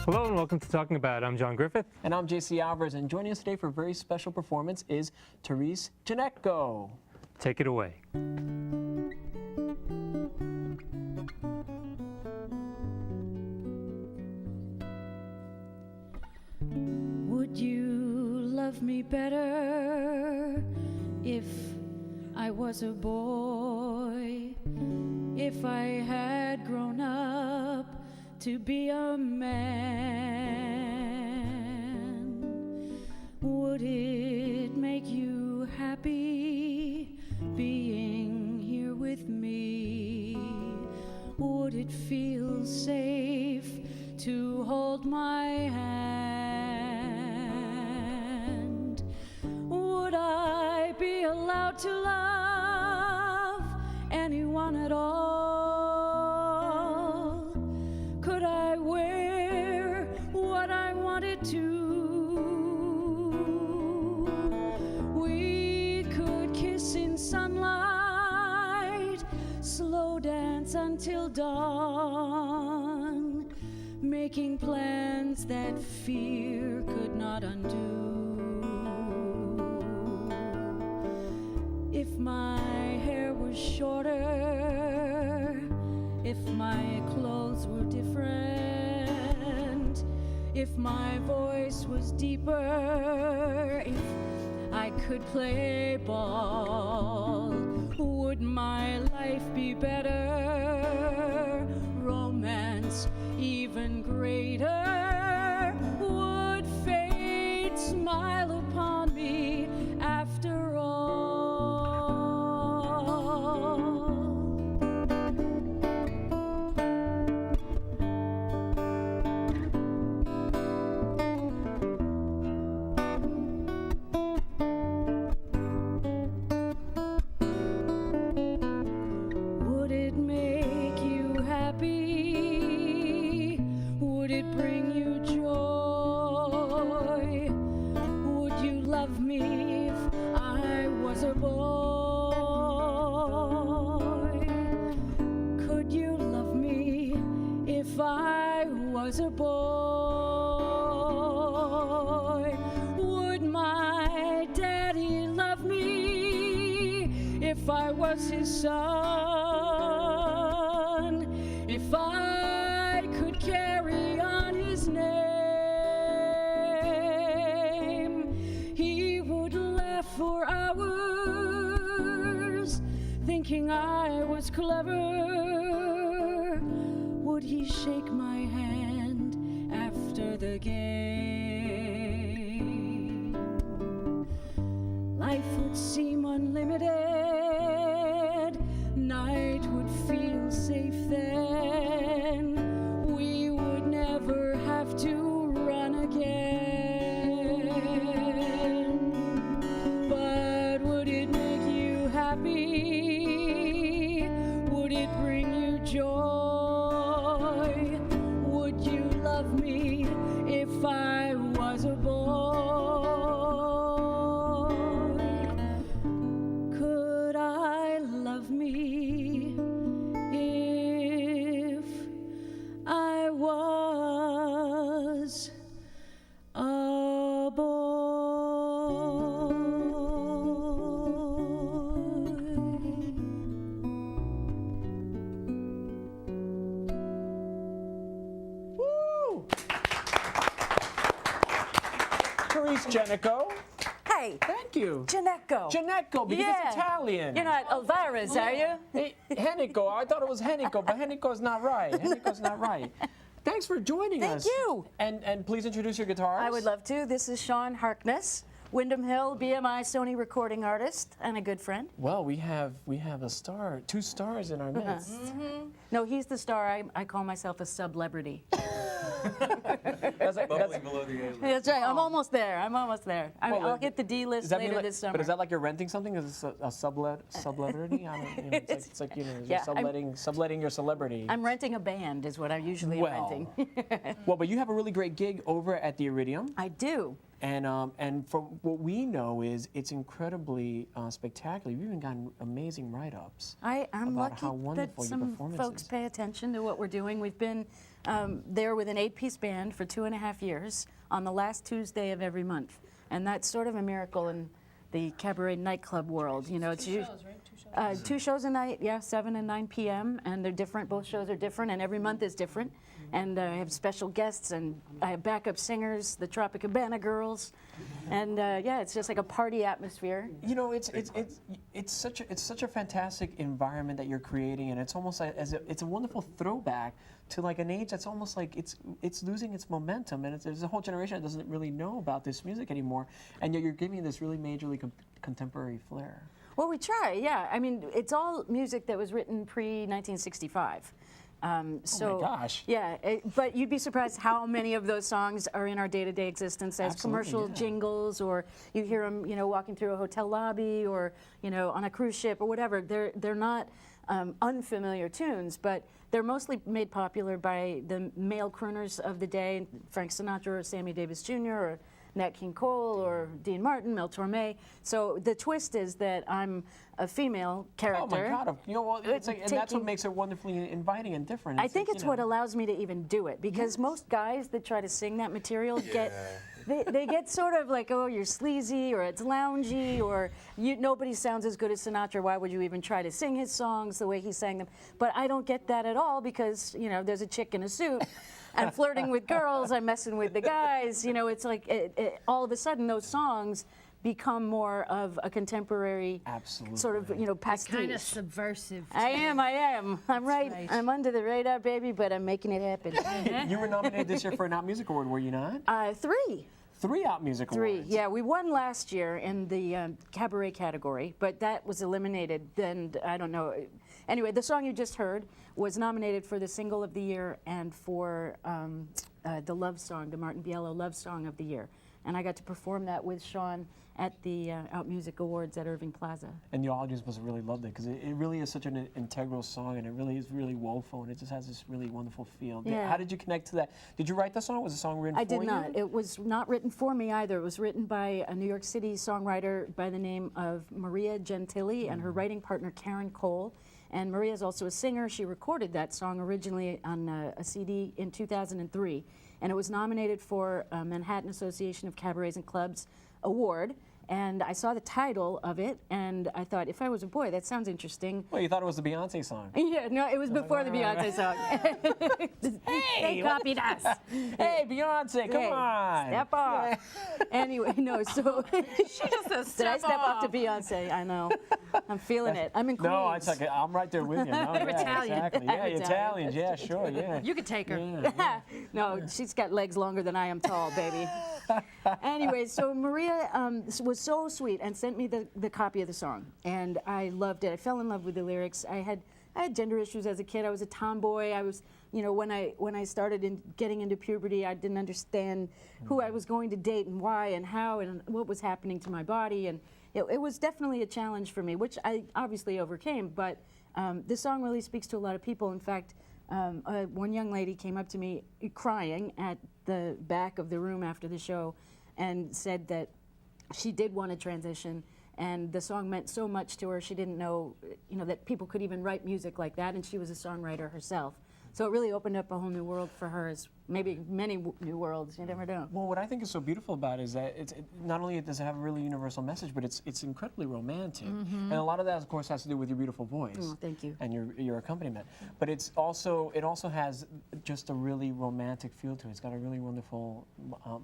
Hello and welcome to Talking About. I'm John Griffith. And I'm JC Alvarez, and joining us today for a very special performance is Terese Genecco. Take it away. Would you love me better if I was a boy? If I had grown up to be a man? Would it make you happy being here with me? Would it feel safe to hold my hand? Would I be allowed to love anyone at all? Could I wear what I wanted to? We could kiss in sunlight, slow dance until dawn, making plans that fear could not undo. If my hair was shorter, if my clothes were different, if my voice was deeper, if I could play ball, would my life be better? Romance even greater? Would fate smile upon me after all? Would it make you happy? Would it bring you joy? Would you love me if I was a boy? Could you love me if I was a boy? Would my daddy love me if I was his son? If I could carry on his name, he would laugh for hours, thinking I was clever. Would he shake my hand after the game? Life would seem unlimited, night would feel safe then. We would never have to run again. But would it make you happy? Would it bring you joy? Would you love me if I was a boy? Could I love me if I was a boy? Woo! Terese Genecco. Hey, Thank you. Genecco. Genecco, because Yeah. it's Italian. You're not Alvarez, are you? Hey, Genecco, I thought it was Genecco, but Genecco's not right. Genecco's not right. Thanks for joining us. Thank you. And please introduce your guitars. I would love to. This is Sean Harkness, Wyndham Hill, BMI Sony recording artist, and a good friend. Well, we have a star, 2 stars in our midst. No, he's the star. I call myself a celebrity. That's like, Bubbling below the A-list. That's right. I'm almost there. I'm almost there. Well, I'll hit the D list later this summer. But is that like you're renting something? Is it a subletterity? I don't, you know, it's like you know, Yeah, you're subletting your celebrity. I'm renting a band is what I usually am renting. Well, but you have a really great gig over at the Iridium. I do. And from what we know is it's incredibly spectacular. You've even gotten amazing write-ups I'm about lucky how wonderful that your some performance folks is. pay attention to what we're doing. We've been there with an 8-piece band for 2.5 years on the last Tuesday of every month. And that's sort of a miracle in the cabaret nightclub world. You know, it's Two shows, right? 2 shows a night, yeah, 7 and 9 p.m. And they're different. Both shows are different, and every month is different. And I have special guests, and I have backup singers, the Tropicabana girls, and yeah, it's just like a party atmosphere. You know, it's such a fantastic environment that you're creating, and it's almost like it's a wonderful throwback to like an age that's almost like it's losing its momentum, and there's a whole generation that doesn't really know about this music anymore, and yet you're giving it this really majorly contemporary flair. Well, we try, yeah. I mean, it's all music that was written pre-1965. So, oh my gosh. Yeah, but you'd be surprised how many of those songs are in our day-to-day existence as Absolutely, commercial yeah. jingles, or you hear them, you know, walking through a hotel lobby, or you know, on a cruise ship or whatever. They're not unfamiliar tunes, but they're mostly made popular by the male crooners of the day, Frank Sinatra or Sammy Davis Jr. or Nat King Cole or Dean Martin, Mel Torme. So the twist is that I'm a female character. Oh my God! You know, well, it's like, and that's what makes it wonderfully inviting and different. I think it's what allows me to even do it, because most guys that try to sing that material get they get sort of like, oh, you're sleazy, or it's loungy, or nobody sounds as good as Sinatra. Why would you even try to sing his songs the way he sang them? But I don't get that at all, because you know, there's a chick in a suit. I'm flirting with girls, I'm messing with the guys. You know, it's like all of a sudden those songs become more of a contemporary sort of, you know, pastiche. Kind of subversive. I am. I'm right. right. I'm under the radar, baby, but I'm making it happen. You were nominated this year for an Out Music Award, were you not? 3. 3 Out Music Awards. Yeah, we won last year in the cabaret category, but that was eliminated. Then I don't know. Anyway, the song you just heard was nominated for the Single of the Year and for the love song, the Martin Biello Love Song of the Year. And I got to perform that with Sean at the Out Music Awards at Irving Plaza. And the audience must have really loved it, because it really is such an integral song, and it really is really woeful, and it just has this really wonderful feel. Yeah. How did you connect to that? Did you write the song? Was the song written for you? I did not. It was not written for me either. It was written by a New York City songwriter by the name of Maria Gentili and her writing partner Karen Cole. And Maria is also a singer. She recorded that song originally on a CD in 2003. And it was nominated for a Manhattan Association of Cabarets and Clubs Award. And I saw the title of it, and I thought, if I was a boy, that sounds interesting. Well, you thought it was the Beyonce song. Yeah, no, it was before the Beyonce song. They copied us. Hey, Beyonce, come Hey, on. Step off. Anyway, no, so She just says, did I step up to Beyonce? I know. I'm feeling it. I'm in Queens. No, it's like, I'm right there with you. No, yeah, Italian. Exactly. Yeah, I'm Italians. Yeah, sure. Yeah. You could take her. Yeah. No, she's got legs longer than I am tall, baby. Anyway, so Maria was so sweet and sent me the copy of the song, and I loved it. I fell in love with the lyrics. I had gender issues as a kid. I was a tomboy. I was, you know, when I started getting into puberty, I didn't understand who I was going to date and why and how and what was happening to my body, and it was definitely a challenge for me, which I obviously overcame. But this song really speaks to a lot of people. In fact, one young lady came up to me crying at the back of the room after the show and said that she did want to transition, and the song meant so much to her. She didn't know, you know, that people could even write music like that, and she was a songwriter herself. So it really opened up a whole new world for her, as maybe many new worlds. You never know. Well, what I think is so beautiful about it is that not only does it have a really universal message, but it's incredibly romantic. And a lot of that, of course, has to do with your beautiful voice. Oh, thank you. And your accompaniment. But it also has just a really romantic feel to it. It's got a really wonderful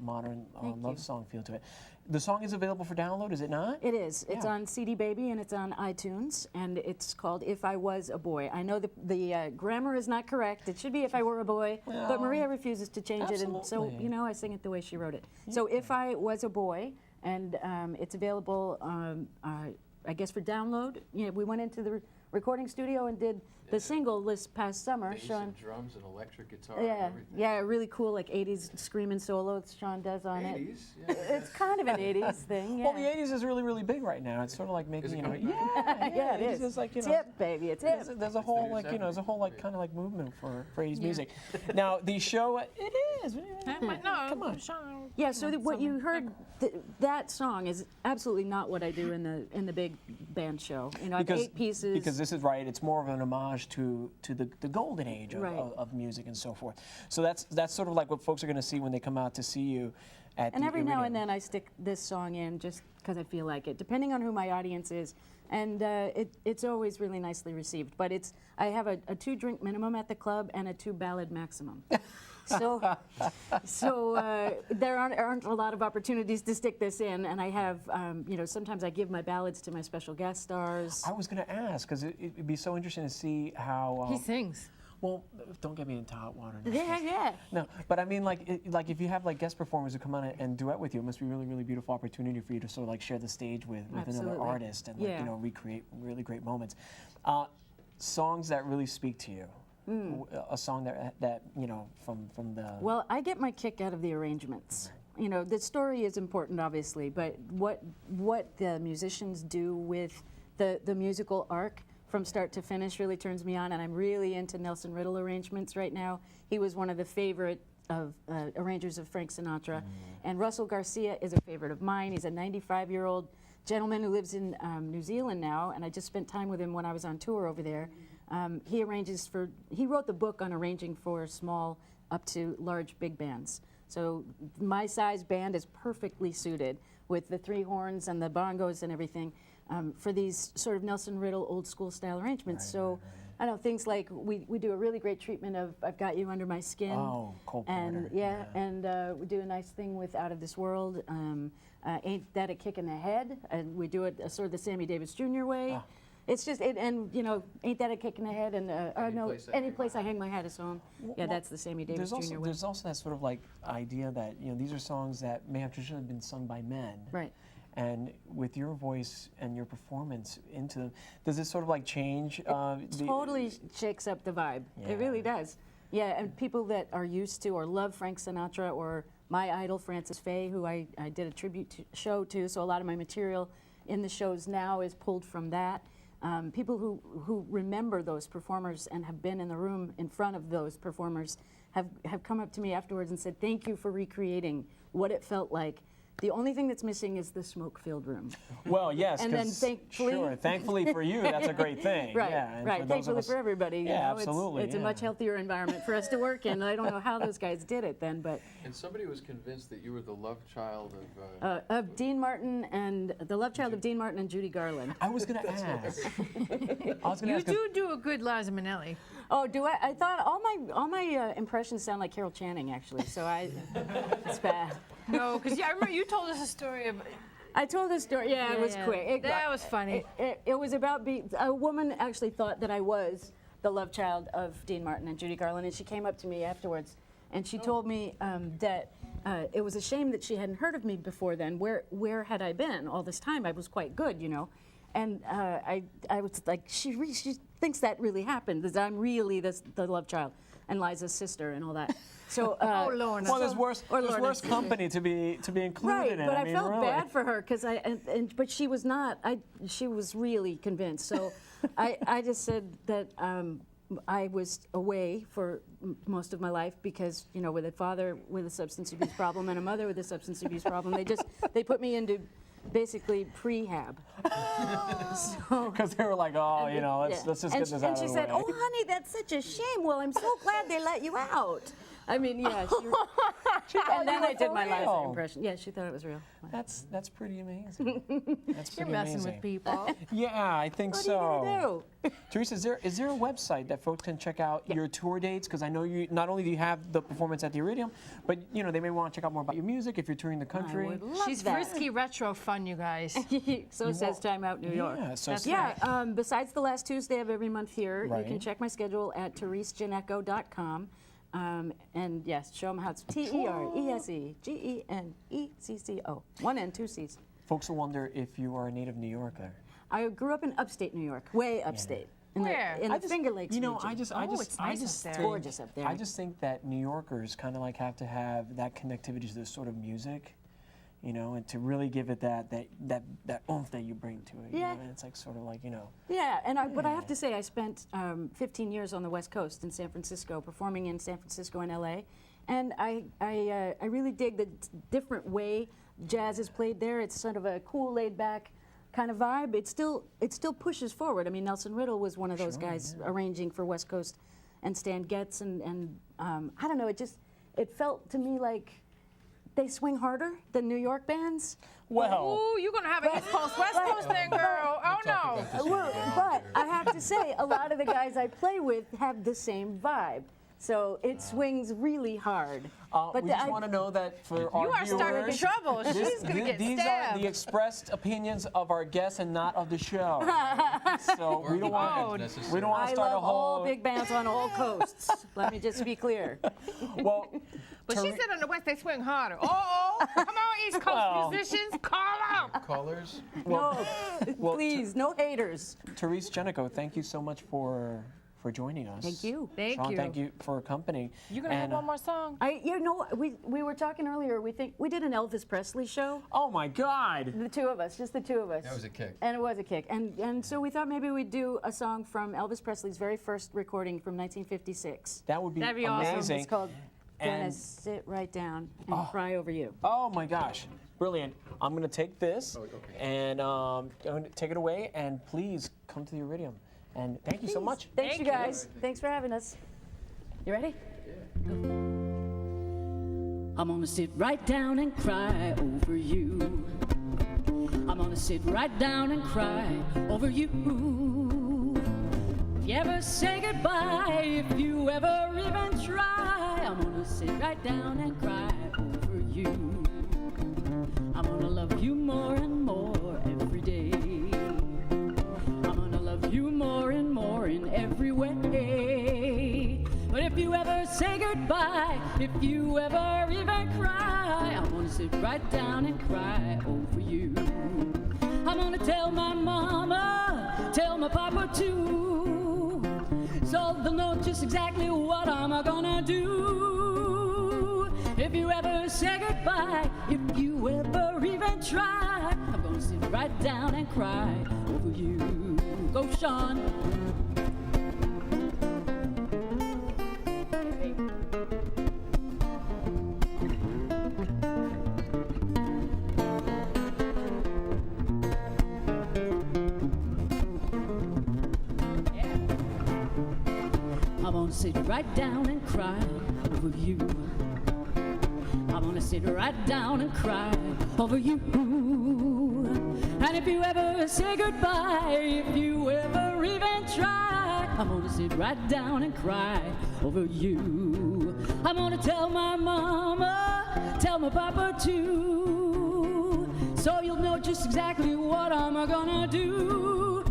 modern love song feel to it. The song is available for download, is it not? It is. It's Yeah. on CD Baby and it's on iTunes, and it's called If I Was a Boy. I know the grammar is not correct. It should be If I Were a Boy, but Well, Maria refuses to change it, and so, absolutely. you know, I sing it the way she wrote it. So If I Was a Boy, and it's available, I guess, for download. You know, we went into the recording studio and did the single this past summer. Bass Sean, and drums and electric guitar yeah, and everything. yeah, really cool, like 80s screaming solo that Sean does on 80s? it. Yeah. It's kind of an 80s thing, yeah. Well, the 80s is really, really big right now. It's sort of like making, Is it you know, coming back? Yeah, it is. It's like, you It's know, hip, baby, it's hip. there's a whole, like, you know, there's a whole, like, kind of like movement for 80s music. Now, the show, it is. Come on. Yeah, so what you heard, that song is absolutely not what I do in the big band show. You know, I have 8 pieces. Because this is right, it's more of an homage to the golden age of, Right. of music and so forth. So that's sort of like what folks are going to see when they come out to see you at And the every now Iridium. and then I stick this song in just because I feel like it, depending on who my audience is. And it's always really nicely received. But I have a 2-drink minimum at the club and a 2-ballad maximum. So there aren't a lot of opportunities to stick this in. And I have, you know, sometimes I give my ballads to my special guest stars. I was going to ask, because it'd be so interesting to see how... He sings. Well, don't get me into hot water. No. Yeah. No, but I mean, like if you have like guest performers who come on and duet with you, it must be a really, really beautiful opportunity for you to sort of like share the stage with another Absolutely. artist and like, Yeah. you know, recreate really great moments. Songs that really speak to you. A song that you know from the. Well, I get my kick out of the arrangements. You know, the story is important, obviously, but what the musicians do with the musical arc from start to finish really turns me on, and I'm really into Nelson Riddle arrangements right now. He was one of the favorite of arrangers of Frank Sinatra, and Russell Garcia is a favorite of mine. He's a 95-year-old gentleman who lives in New Zealand now, and I just spent time with him when I was on tour over there. He wrote the book on arranging for small up to large big bands. So my size band is perfectly suited with the 3 horns and the bongos and everything for these sort of Nelson Riddle old school style arrangements. I know things like we do a really great treatment of I've Got You Under My Skin. Oh, Cole And Porter. and we do a nice thing with Out of This World. Ain't That a Kick in the Head? And we do it sort of the Sammy Davis Jr. way. It's just, and you know, Ain't That a Kick in the Head? And Any Place I Hang My Hat is Home. Yeah, Well, that's the Sammy Davis Jr. way. There's also that sort of like idea that, you know, these are songs that may have traditionally been sung by men. Right. And with your voice and your performance into them, does this sort of like change? Totally shakes up the vibe. Yeah. It really does. Yeah, and people that are used to or love Frank Sinatra or my idol Frances Faye, who I did a tribute show to, so a lot of my material in the shows now is pulled from that. People who remember those performers and have been in the room in front of those performers have come up to me afterwards and said, thank you for recreating what it felt like. The only thing that's missing is the smoke-filled room. Well, yes, And then 'cause thankfully- sure, thankfully for you, that's a great thing. Right, yeah, and right. for those of Thankfully us- for everybody. You Yeah, know, absolutely. It's a much healthier environment for us to work in. I don't know how those guys did it then, but And somebody was convinced that you were the love child of... of Dean Martin and the love child of Dean Martin and Judy Garland. I was going to ask. I was going to You ask. do a good Liza Minnelli. Oh, do I? I thought all my impressions sound like Carol Channing actually. So it's bad. No, because I remember you told us a story of. I told this story. Yeah, it was quick. That was funny. It was about a woman actually thought that I was the love child of Dean Martin and Judy Garland, and she came up to me afterwards, and she told me that it was a shame that she hadn't heard of me before then. Where had I been all this time? I was quite good, you know. And I was like, she thinks that really happened, that I'm really the love child and Liza's sister and all that. So, Oh, Lorna. Well, there's worse Lorna. company to be included right, in. but I mean, felt really. bad for her because but she was not. She was really convinced. So I just said that I was away for most of my life because, you know, with a father with a substance abuse problem and a mother with a substance abuse problem, they put me into basically prehab. So. Because they were like, oh, you know, let's just get this out And of she the said, way. "Oh, honey, that's such a shame. Well, I'm so glad they let you out." I mean, yeah. And then I did my real. Liza impression. Yeah, she thought it was real. That's pretty amazing. That's You're pretty messing amazing. with people. Yeah, I think What so. are you gonna do? Teresa, is there a website that folks can check out your tour dates? Because I know you not only do you have the performance at the Iridium, but you know they may want to check out more about your music if you're touring the country. would love She's that. frisky retro fun, you guys. So says Time Out New York. Yeah, so That's Yeah, besides the last Tuesday of every month here, you Right. can check my schedule at teresegenecco.com. And yes, show them how it's TereseGenecco. 1 N, 2 C's. Folks will wonder if you are a native New Yorker. I grew up in upstate New York, way upstate. Where? in the Finger Lakes You know, region. It's nice up there. It's gorgeous up there. I just think that New Yorkers kind of like have to have that connectivity to this sort of music, you know, and to really give it that oomph that you bring to it. You Yeah. know? And it's like sort of like, you know. Yeah, but I have to say, I spent 15 years on the West Coast in San Francisco, performing in San Francisco and LA, and I really dig the different way jazz is played there. It's sort of a cool, laid-back kind of vibe. It still pushes forward. I mean, Nelson Riddle was one of those guys arranging for West Coast, and Stan Getz, and I don't know. It felt to me like they swing harder than New York bands. Well, Ooh, you're gonna have an East Coast, West Coast thing, girl. Oh no. But I have to say, a lot of the guys I play with have the same vibe. So it swings really hard. we just want to know that for our You are viewers, starting trouble. She's gonna get these stabbed. are the expressed opinions of our guests and not of the show. So we don't want to I start a love whole. all big bands on all coasts. Let me just be clear. Well, But she said on the West they swing harder. Oh, come on, East Coast Well. musicians, call out. Callers? No, please, no haters. Terese Genecco, thank you so much for joining us. Thank you. Thank Sean, you. thank you for accompanying. You gonna have And, one more song? We were talking earlier. We did an Elvis Presley show. Oh my God! The two of us, just the two of us. That was a kick. And it was a kick. And so we thought maybe we'd do a song from Elvis Presley's very first recording from 1956. That would be That'd be awesome. amazing. It's called Gonna And- Sit Right Down and Cry Over You. Oh my gosh, brilliant! I'm gonna take this and I'm gonna take it away. And please come to the Iridium. And thank you so much. Thanks, Thank you you. guys. Thanks for having us. You ready? I'm gonna sit right down and cry over you. I'm gonna sit right down and cry over you. If you ever say goodbye, if you ever even try, I'm gonna sit right down and cry over you. I'm gonna love you more and more every day. I'm gonna love you more and more in every way. But if you ever say goodbye, if you ever even cry, I'm gonna sit right down and cry over you. I'm gonna tell my mama, tell my papa too, so they'll know just exactly what I'm gonna do. If you ever say goodbye, if you ever even try, I'm gonna sit right down and cry over you. Go, Sean. I'm gonna sit right down and cry over you. I'm gonna sit right down and cry over you. And if you ever say goodbye, if you ever even try, I'm gonna sit right down and cry over you. I'm gonna tell my mama, tell my papa too, so you'll know just exactly what I'm gonna do.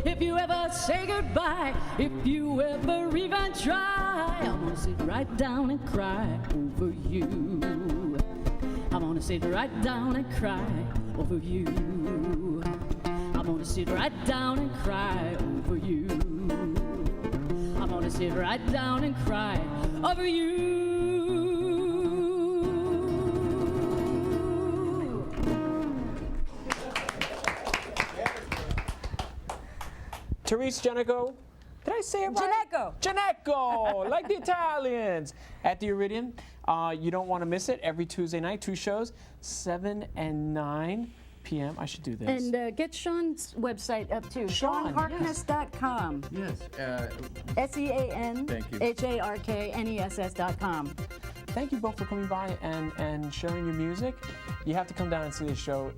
If you ever say goodbye, if you ever even try, I'm gonna sit right down and cry over you. I'm gonna sit right down and cry over you. I'm gonna sit right down and cry over you. I'm gonna sit right down and cry over you. Terese Genecco. Did I say it right? Genecco. Genecco, like the Italians. At the Iridium. You don't want to miss it. Every Tuesday night, 2 shows, 7 and 9 p.m. I should do this. And get Sean's website up too. Sean, SeanHarkness.com. Yes. SeanHarkness.com. Thank you both for coming by and sharing your music. You have to come down and see the show.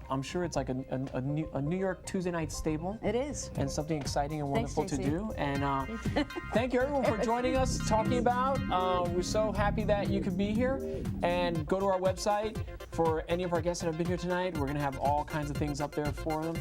I'm sure it's like a New York Tuesday night staple. It is. And something exciting and Thanks, wonderful to JC. do. And thank you everyone for joining us, talking about. We're so happy that you could be here. And go to our website for any of our guests that have been here tonight. We're going to have all kinds of things up there for them.